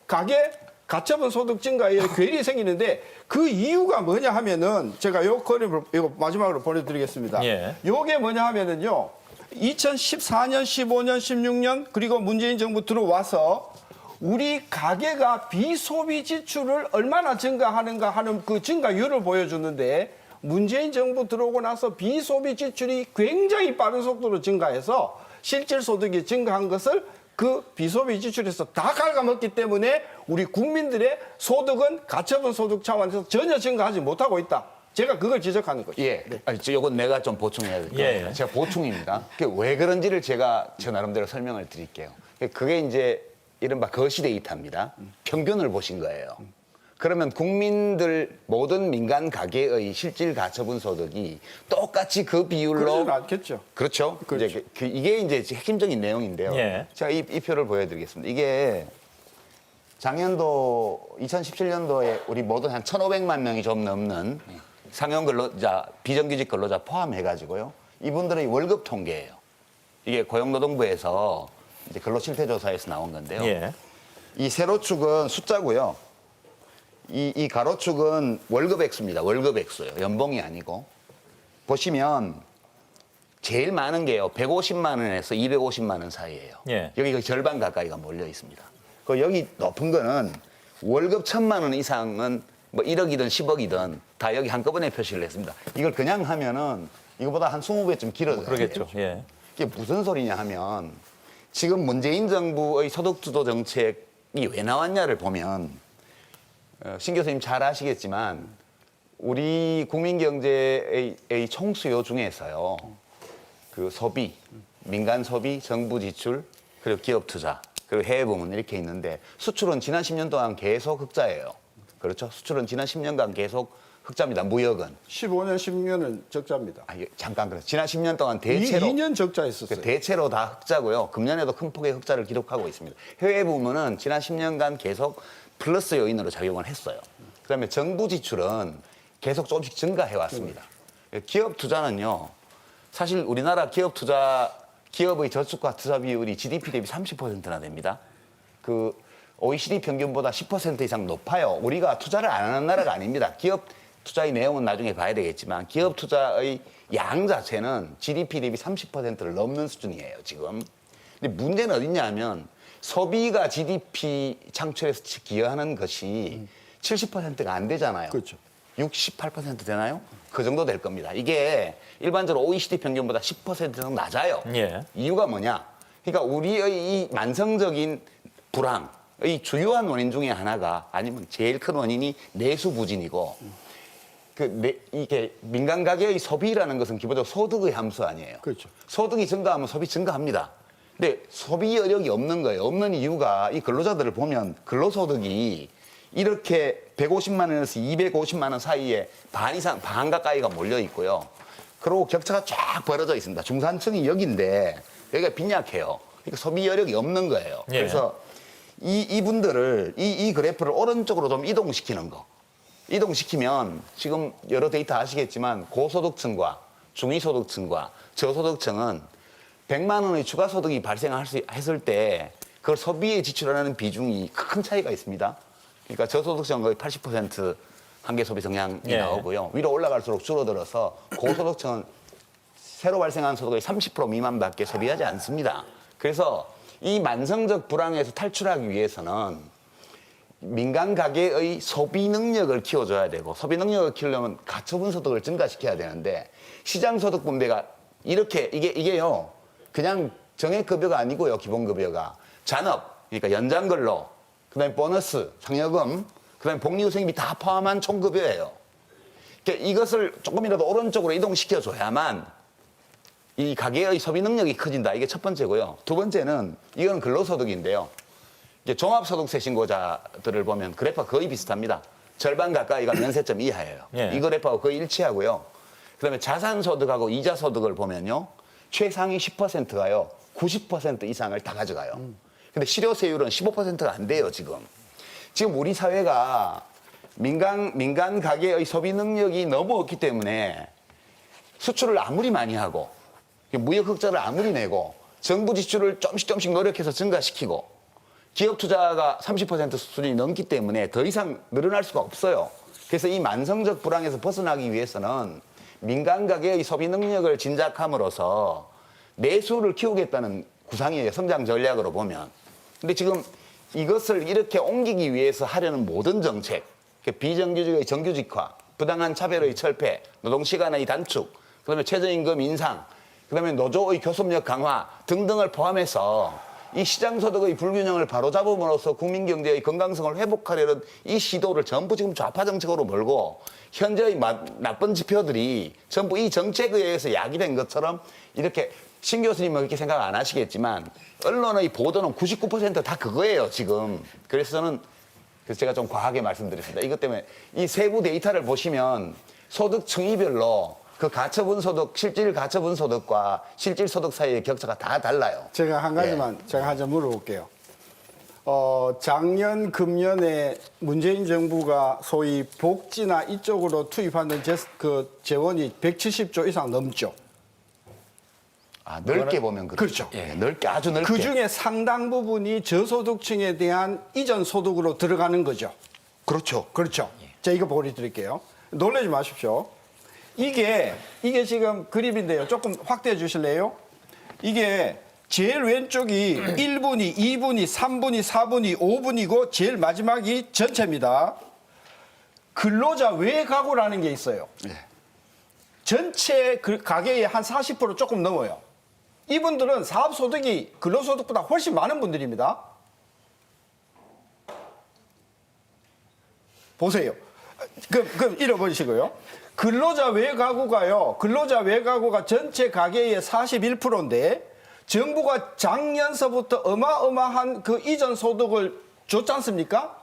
가처분 소득 증가에 괴리 생기는데 그 이유가 뭐냐 하면은 제가 요 그림을 이거 마지막으로 보내드리겠습니다. 예. 요게 뭐냐 하면은요. 2014년, 15년, 16년 그리고 문재인 정부 들어와서 우리 가계가 비소비 지출을 얼마나 증가하는가 하는 그 증가율을 보여주는데 문재인 정부 들어오고 나서 비소비 지출이 굉장히 빠른 속도로 증가해서 실질 소득이 증가한 것을 그 비소비 지출에서 다 갉아먹기 때문에 우리 국민들의 소득은 가처분 소득 차원에서 전혀 증가하지 못하고 있다. 제가 그걸 지적하는 거죠. 예. 아니, 이건 내가 좀 보충해야 될 거예요. 예. 제가 보충입니다. 그게 왜 그런지를 제가 제 나름대로 설명을 드릴게요. 그게 이제 이른바 거시 데이터입니다. 평균을 보신 거예요. 그러면 국민들 모든 민간 가계의 실질 가처분 소득이 똑같이 그 비율로 그러지는 않겠죠. 그렇죠. 그렇죠. 이제 이게 이제 핵심적인 내용인데요. 예. 제가 이 표를 보여드리겠습니다. 이게 작년도 2017년도에 우리 모두 한 1,500만 명이 좀 넘는 상용 근로자, 비정규직 근로자 포함해가지고요. 이분들의 월급 통계예요. 이게 고용노동부에서 이제 근로실태조사에서 나온 건데요. 예. 이 세로축은 숫자고요. 이 가로축은 월급 액수입니다. 월급 액수예요. 연봉이 아니고. 보시면 제일 많은 게요. 150만 원에서 250만 원 사이예요. 예. 여기 거의 절반 가까이가 몰려 있습니다. 그 여기 높은 거는 월급 1,000만 원 이상은 뭐 1억이든 10억이든 다 여기 한꺼번에 표시를 했습니다. 이걸 그냥 하면은 이거보다 한 20배 좀 길어져요. 그러겠죠. 예. 이게 무슨 소리냐 하면 지금 문재인 정부의 소득주도 정책이 왜 나왔냐를 보면 신 교수님 잘 아시겠지만 우리 국민 경제의 총수요 중에서요. 그 소비, 민간 소비, 정부 지출, 그리고 기업 투자, 그리고 해외 부문 이렇게 있는데 수출은 지난 10년 동안 계속 흑자예요. 그렇죠? 수출은 지난 10년간 계속 흑자입니다. 무역은. 15년, 16년은 적자입니다. 잠깐 그래요. 지난 10년 동안 대체로 2년 적자했었어요. 대체로 다 흑자고요. 금년에도 큰 폭의 흑자를 기록하고 있습니다. 해외 부문은 지난 10년간 계속 플러스 요인으로 작용을 했어요. 그다음에 정부 지출은 계속 조금씩 증가해 왔습니다. 기업 투자는요. 사실 우리나라 기업 투자 기업의 저축과 투자 비율이 GDP 대비 30%나 됩니다. 그 OECD 평균보다 10% 이상 높아요. 우리가 투자를 안 하는 나라가 아닙니다. 기업 투자의 내용은 나중에 봐야 되겠지만 기업 투자의 양 자체는 GDP 대비 30%를 넘는 수준이에요, 지금. 근데 문제는 어딨냐 하면 소비가 GDP 창출에서 기여하는 것이 70%가 안 되잖아요. 그렇죠. 68% 되나요? 그 정도 될 겁니다. 이게 일반적으로 OECD 평균보다 10% 정도 낮아요. 예. 이유가 뭐냐? 그러니까 우리의 이 만성적인 불황의 주요한 원인 중에 하나가 아니면 제일 큰 원인이 내수 부진이고 이게 민간 가계의 소비라는 것은 기본적으로 소득의 함수 아니에요. 그렇죠. 소득이 증가하면 소비 증가합니다. 근데 소비 여력이 없는 거예요. 없는 이유가 이 근로자들을 보면 근로소득이 이렇게 150만 원에서 250만 원 사이에 반 이상, 반 가까이가 몰려 있고요. 그리고 격차가 쫙 벌어져 있습니다. 중산층이 여기인데 여기가 빈약해요. 그러니까 소비 여력이 없는 거예요. 예. 그래서 이분들을 이 그래프를 오른쪽으로 좀 이동시키는 거. 이동시키면 지금 여러 데이터 아시겠지만 고소득층과 중위소득층과 저소득층은 100만 원의 추가 소득이 발생했을 때 그걸 소비에 지출하는 비중이 큰 차이가 있습니다. 그러니까 저소득층은 거의 80% 한계 소비 성향이 예. 나오고요. 위로 올라갈수록 줄어들어서 고소득층은 새로 발생한 소득의 30% 미만밖에 소비하지 않습니다. 그래서 이 만성적 불황에서 탈출하기 위해서는 민간 가계의 소비 능력을 키워줘야 되고 소비 능력을 키우려면 가처분 소득을 증가시켜야 되는데 시장 소득 분배가 이렇게 이게요 그냥 정액급여가 아니고요 기본급여가 잔업 그러니까 연장근로 그다음에 보너스 상여금 그다음에 복리후생비 다 포함한 총급여예요. 그러니까 이것을 조금이라도 오른쪽으로 이동시켜줘야만 이 가계의 소비 능력이 커진다. 이게 첫 번째고요. 두 번째는 이건 근로소득인데요. 이제 종합소득세 신고자들을 보면 그래프가 거의 비슷합니다. 절반 가까이가 면세점 이하예요. 예. 이 그래프하고 거의 일치하고요. 그다음에 자산소득하고 이자소득을 보면요. 최상위 10%가요. 90% 이상을 다 가져가요. 근데 실효세율은 15%가 안 돼요, 지금. 지금 우리 사회가 민간 가계의 소비 능력이 너무 없기 때문에 수출을 아무리 많이 하고 무역 흑자를 아무리 내고 정부 지출을 조금씩 노력해서 증가시키고 기업 투자가 30% 수준이 넘기 때문에 더 이상 늘어날 수가 없어요. 그래서 이 만성적 불황에서 벗어나기 위해서는 민간 가계의 소비 능력을 진작함으로써 내수를 키우겠다는 구상이에요. 성장 전략으로 보면. 근데 지금 이것을 이렇게 옮기기 위해서 하려는 모든 정책, 비정규직의 정규직화, 부당한 차별의 철폐, 노동시간의 단축, 그다음에 최저임금 인상, 그다음에 노조의 교섭력 강화 등등을 포함해서 이 시장소득의 불균형을 바로잡음으로써 국민 경제의 건강성을 회복하려는 이 시도를 전부 지금 좌파 정책으로 몰고 현재의 나쁜 지표들이 전부 이 정책에 의해서 야기된 것처럼 이렇게 신 교수님은 그렇게 생각 안 하시겠지만 언론의 보도는 99%다 그거예요, 지금. 그래서 저는 그래서 제가 좀 과하게 말씀드렸습니다. 이것 때문에 이 세부 데이터를 보시면 소득 층위별로 그 가처분 소득, 실질 가처분 소득과 실질 소득 사이의 격차가 다 달라요. 제가 한 가지만 제가 한 점 물어볼게요. 작년 금년에 문재인 정부가 소위 복지나 이쪽으로 투입하는 재원이 170조 이상 넘죠. 아, 넓게 보면 그렇죠. 예, 넓게 아주 넓게. 그 중에 상당 부분이 저소득층에 대한 이전 소득으로 들어가는 거죠. 그렇죠. 그렇죠. 제가 이거 보여드릴게요. 놀라지 마십시오. 이게 지금 그림인데요. 조금 확대해 주실래요? 이게 제일 왼쪽이 1분위, 2분위, 3분위, 4분위, 5분위고 제일 마지막이 전체입니다. 근로자 외 가구라는 게 있어요. 예. 전체 그 가계의 한 40% 조금 넘어요. 이분들은 사업소득이 근로소득보다 훨씬 많은 분들입니다. 보세요. 그럼 잃어버리시고요. 근로자 외가구가 전체 가계의 41%인데 정부가 작년서부터 어마어마한 그 이전 소득을 줬지 않습니까?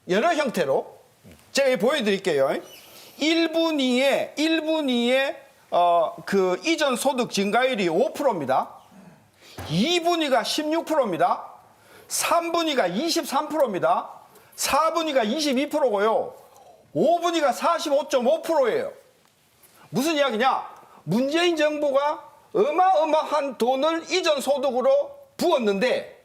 여러 형태로. 제가 보여드릴게요. 1분위에 그 이전 소득 증가율이 5%입니다. 2분위가 16%입니다. 3분위가 23%입니다. 4분위가 22%고요. 5분위가 45.5%예요. 무슨 이야기냐? 문재인 정부가 어마어마한 돈을 이전 소득으로 부었는데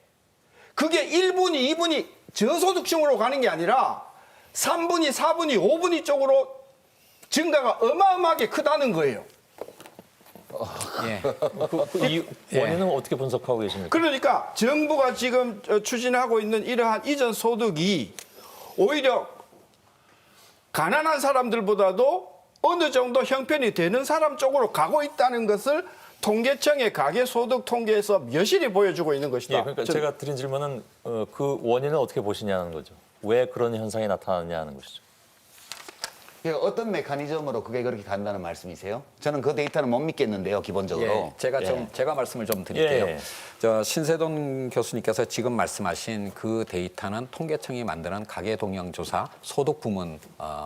그게 1분위, 2분위 저소득층으로 가는 게 아니라 3분위, 4분위, 5분위 쪽으로 증가가 어마어마하게 크다는 거예요. 예. 이 원인은 어떻게 분석하고 계십니까? 그러니까 정부가 지금 추진하고 있는 이러한 이전 소득이 오히려 가난한 사람들보다도 어느 정도 형편이 되는 사람 쪽으로 가고 있다는 것을 통계청의 가계소득 통계에서 여실히 보여주고 있는 것이다. 예, 그러니까 제가 드린 질문은 그 원인을 어떻게 보시냐는 거죠. 왜 그런 현상이 나타나느냐는 것이죠. 어떤 메커니즘으로 그게 그렇게 간다는 말씀이세요? 저는 그 데이터는 못 믿겠는데요, 기본적으로. 제가 말씀을 좀 드릴게요. 예. 저 신세돈 교수님께서 지금 말씀하신 그 데이터는 통계청이 만드는 가계동향조사 소득 부문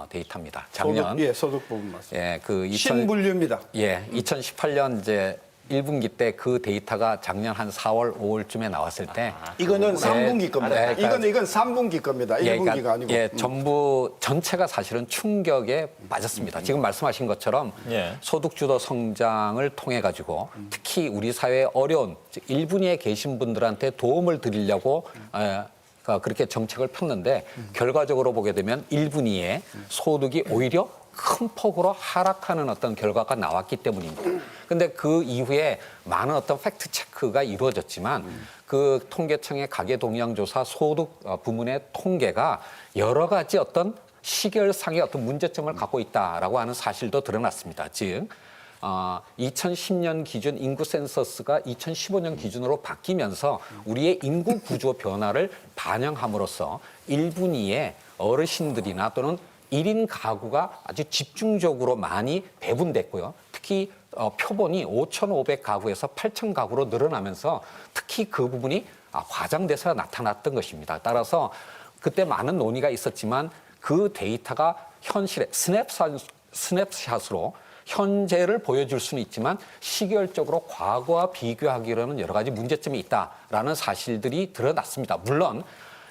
데이터입니다. 작년 소득 부분 맞습니다. 그 신분류입니다. 2018년 이제 1분기 때 그 데이터가 작년 한 4월, 5월쯤에 나왔을 때 이거는 3분기 겁니다. 그러니까 이건 3분기 겁니다. 1분기가 아니고. 전부 전체가 사실은 충격에 빠졌습니다. 지금 말씀하신 것처럼 예. 소득주도 성장을 통해 가지고 특히 우리 사회에 어려운 1분위에 계신 분들한테 도움을 드리려고 그렇게 정책을 폈는데 결과적으로 보게 되면 1분위에 소득이 오히려 큰 폭으로 하락하는 어떤 결과가 나왔기 때문입니다. 근데 그 이후에 많은 어떤 팩트 체크가 이루어졌지만 그 통계청의 가계동향조사 소득 부문의 통계가 여러 가지 어떤 시결상의 어떤 문제점을 갖고 있다라고 하는 사실도 드러났습니다. 즉 2010년 기준 인구 센서스가 2015년 기준으로 바뀌면서 우리의 인구 구조 변화를 반영함으로써 1분위에 어르신들이나 또는 1인 가구가 아주 집중적으로 많이 배분됐고요. 특히 표본이 5,500가구에서 8,000가구로 늘어나면서 특히 그 부분이 과장돼서 나타났던 것입니다. 따라서 그때 많은 논의가 있었지만 그 데이터가 현실에 스냅샷으로 현재를 보여줄 수는 있지만 시결적으로 과거와 비교하기로는 여러 가지 문제점이 있다라는 사실들이 드러났습니다. 물론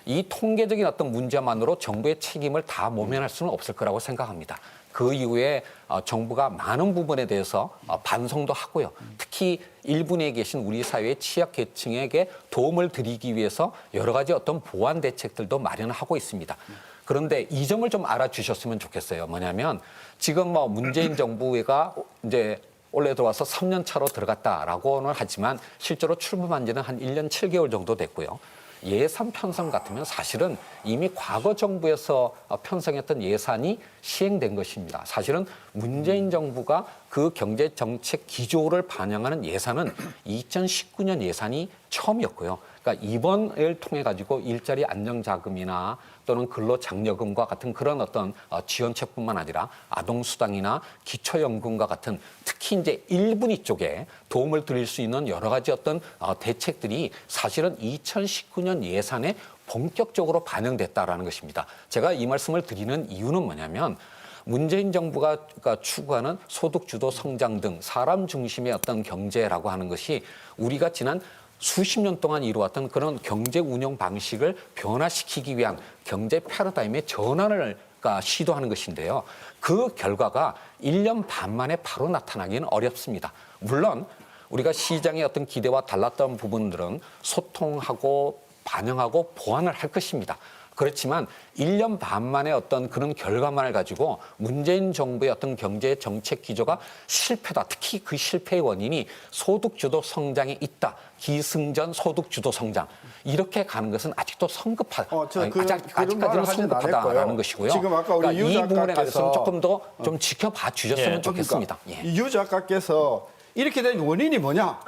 이 통계적인 어떤 문제만으로 정부의 책임을 다 모면할 수는 없을 거라고 생각합니다. 그 이후에 정부가 많은 부분에 대해서 반성도 하고요. 특히 일본에 계신 우리 사회의 취약계층에게 도움을 드리기 위해서 여러 가지 어떤 보완 대책들도 마련하고 있습니다. 그런데 이 점을 좀 알아주셨으면 좋겠어요. 뭐냐면 지금 문재인 정부가 이제 올해 들어와서 3년 차로 들어갔다라고는 하지만 실제로 출범한 지는 한 1년 7개월 정도 됐고요. 예산 편성 같으면 사실은 이미 과거 정부에서 편성했던 예산이 시행된 것입니다. 사실은 문재인 정부가 그 경제 정책 기조를 반영하는 예산은 2019년 예산이 처음이었고요. 그러니까 이번을 통해 가지고 일자리 안정자금이나 또는 근로장려금과 같은 그런 어떤 지원책뿐만 아니라 아동수당이나 기초연금과 같은 특히 이제 1분위 쪽에 도움을 드릴 수 있는 여러 가지 어떤 대책들이 사실은 2019년 예산에 본격적으로 반영됐다라는 것입니다. 제가 이 말씀을 드리는 이유는 뭐냐면 문재인 정부가 추구하는 소득주도 성장 등 사람 중심의 어떤 경제라고 하는 것이 우리가 지난 수십 년 동안 이루어왔던 그런 경제 운영 방식을 변화시키기 위한 경제 패러다임의 전환을 시도하는 것인데요. 그 결과가 1년 반 만에 바로 나타나기는 어렵습니다. 물론 우리가 시장의 어떤 기대와 달랐던 부분들은 소통하고 반영하고 보완을 할 것입니다. 그렇지만 1년 반 만에 어떤 그런 결과만을 가지고 문재인 정부의 어떤 경제 정책 기조가 실패다. 특히 그 실패의 원인이 소득주도 성장에 있다. 기승전 소득주도 성장. 이렇게 가는 것은 아직도 성급하다. 아직까지는 성급하다라는 것이고요. 지금 아까 우리 유 이 부분에 작가께서 대해서는 조금 더 좀 지켜봐 주셨으면 좋겠습니다. 그러니까 유 작가께서 이렇게 된 원인이 뭐냐?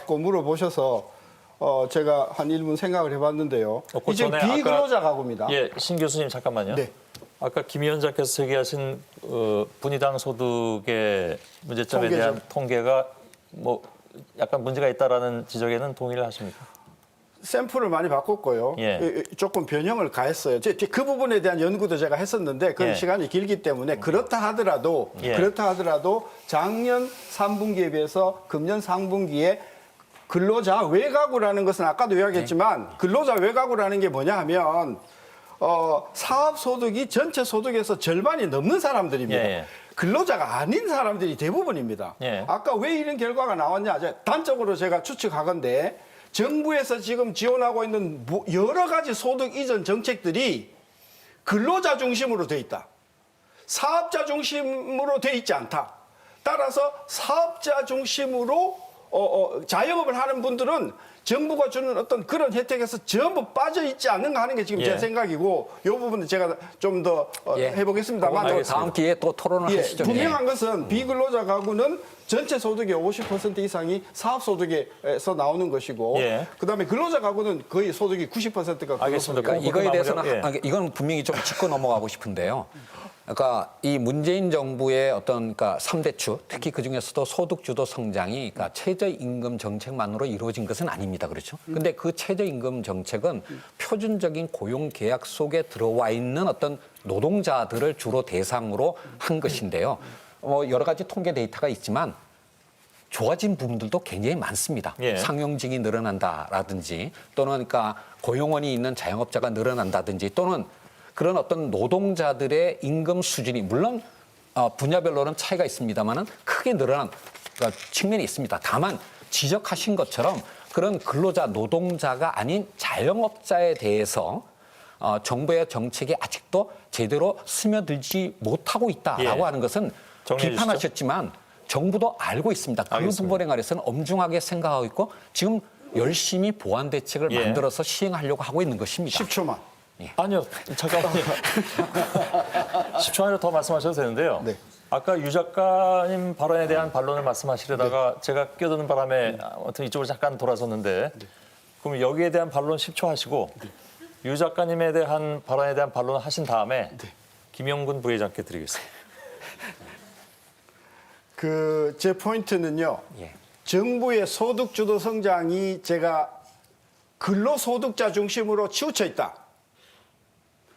고 물어보셔서 제가 한 1분 생각을 해봤는데요. 그 이제 전에 비근로자 가구입니다. 예, 신 교수님 잠깐만요. 네. 아까 김 위원장께서 제기하신 분위당 소득의 문제점에 통계죠. 대한 통계가 뭐 약간 문제가 있다라는 지적에는 동의를 하십니까? 샘플을 많이 바꿨고요. 예. 조금 변형을 가했어요. 그 부분에 대한 연구도 제가 했었는데 그 예. 시간이 길기 때문에 그렇다 하더라도 작년 3분기에 비해서 금년 상분기에 근로자 외가구라는 것은 아까도 이야기했지만 근로자 외가구라는 게 뭐냐 하면 사업 소득이 전체 소득에서 절반이 넘는 사람들입니다. 예. 근로자가 아닌 사람들이 대부분입니다. 예. 아까 왜 이런 결과가 나왔냐? 단적으로 제가 추측하건대 정부에서 지금 지원하고 있는 여러 가지 소득 이전 정책들이 근로자 중심으로 돼 있다. 사업자 중심으로 돼 있지 않다. 따라서 사업자 중심으로 자영업을 하는 분들은 정부가 주는 어떤 그런 혜택에서 전부 빠져 있지 않는가 하는 게 지금 예. 제 생각이고 이 부분은 제가 좀 더 해보겠습니다만 다음 기회에 또 토론을 하시죠. 분명한 것은 비근로자 가구는 전체 소득의 50% 이상이 사업 소득에서 나오는 것이고 예. 그다음에 근로자 가구는 거의 소득이 90%가 알겠습니다. 그러니까 이거에 대해서는 예. 이건 분명히 좀 짚고 넘어가고 싶은데요. 그러니까 이 문재인 정부의 어떤 그러니까 3대추 특히 그 중에서도 소득주도 성장이 그러니까 최저임금 정책만으로 이루어진 것은 아닙니다. 그렇죠? 근데 그 최저임금 정책은 표준적인 고용 계약 속에 들어와 있는 어떤 노동자들을 주로 대상으로 한 것인데요. 여러 가지 통계 데이터가 있지만 좋아진 부분들도 굉장히 많습니다. 예. 상용직이 늘어난다라든지 또는 그러니까 고용원이 있는 자영업자가 늘어난다든지 또는 그런 어떤 노동자들의 임금 수준이 물론 분야별로는 차이가 있습니다만은 크게 늘어난 측면이 있습니다. 다만 지적하신 것처럼 그런 근로자 노동자가 아닌 자영업자에 대해서 정부의 정책이 아직도 제대로 스며들지 못하고 있다라고 예. 하는 것은 정리해 비판하셨지만 정부도 알고 있습니다. 그 알겠습니다. 부분에 관해서는 엄중하게 생각하고 있고 지금 열심히 보완 대책을 예. 만들어서 시행하려고 하고 있는 것입니다. 10초만. 아니요, 잠깐만요. 10초 안에 더 말씀하셔도 되는데요. 네. 아까 유 작가님 발언에 대한 반론을 말씀하시려다가 제가 끼어드는 바람에 아무튼 이쪽으로 잠깐 돌아섰는데 그럼 여기에 대한 반론 10초 하시고 유 작가님에 대한 발언에 대한 반론을 하신 다음에 김영군 부회장께 드리겠습니다. 제 포인트는요. 예. 정부의 소득주도 성장이 제가 근로소득자 중심으로 치우쳐 있다.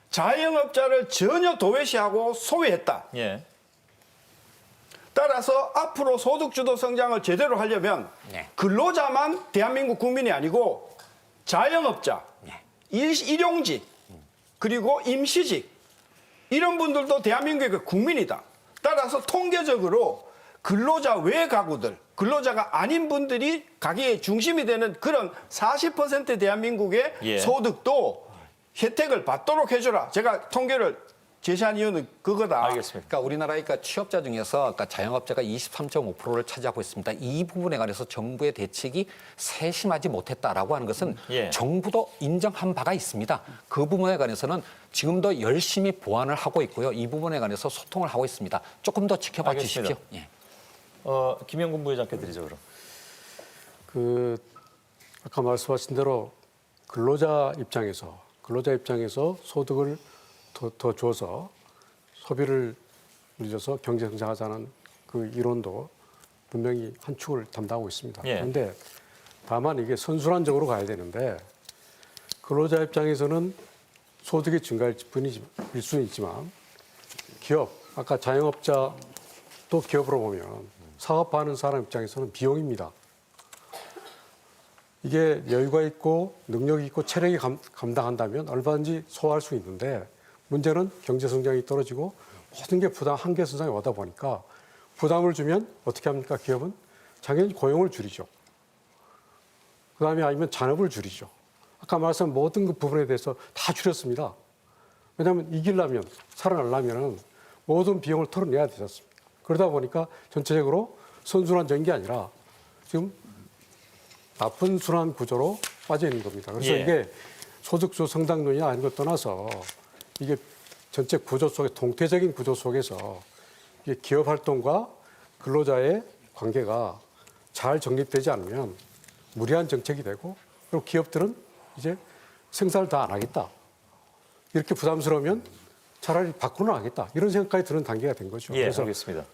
자영업자를 전혀 도외시하고 소외했다. 예. 따라서 앞으로 소득주도 성장을 제대로 하려면 네. 근로자만 대한민국 국민이 아니고 자영업자, 네. 일용직, 그리고 임시직 이런 분들도 대한민국의 국민이다. 따라서 통계적으로 근로자 외 가구들, 근로자가 아닌 분들이 가계의 중심이 되는 그런 40% 대한민국의 예. 소득도 혜택을 받도록 해줘라. 제가 통계를 제시한 이유는 그거다. 알겠습니다. 그러니까 우리나라의 그러니까 취업자 중에서 그러니까 자영업자가 23.5%를 차지하고 있습니다. 이 부분에 관해서 정부의 대책이 세심하지 못했다라고 하는 것은 예. 정부도 인정한 바가 있습니다. 그 부분에 관해서는 지금도 열심히 보완을 하고 있고요. 이 부분에 관해서 소통을 하고 있습니다. 조금 더 지켜봐 알겠습니다. 주십시오. 예. 김영군 부회장께 드리죠 그럼. 그 아까 말씀하신 대로 근로자 입장에서 소득을 더 줘서 소비를 늘려서 경제 성장하자는 그 이론도 분명히 한 축을 담당하고 있습니다. 예. 그런데 다만 이게 선순환적으로 가야 되는데 근로자 입장에서는 소득이 증가일 수는 있지만 기업, 아까 자영업자도 기업으로 보면 사업하는 사람 입장에서는 비용입니다. 이게 여유가 있고 능력이 있고 체력이 감당한다면 얼마든지 소화할 수 있는데 문제는 경제 성장이 떨어지고 모든 게 부담 한계 선상에 오다 보니까 부담을 주면 어떻게 합니까? 기업은 당연히 고용을 줄이죠. 그다음에 아니면 잔업을 줄이죠. 아까 말씀한 모든 그 부분에 대해서 다 줄였습니다. 왜냐하면 이기려면 살아나려면 모든 비용을 털어내야 되지 않습니까? 그러다 보니까 전체적으로 선순환적인 게 아니라 지금 나쁜 순환 구조로 빠져 있는 겁니다. 그래서 예. 이게 소득주 성장론이나 아닌 것 떠나서 이게 전체 구조 속에 동태적인 구조 속에서 이게 기업 활동과 근로자의 관계가 잘 정립되지 않으면 무리한 정책이 되고 그리고 기업들은 이제 생산을 다 안 하겠다. 이렇게 부담스러우면 차라리 밖으로 나가겠다. 이런 생각까지 드는 단계가 된 거죠. 예, 그래서 알겠습니다.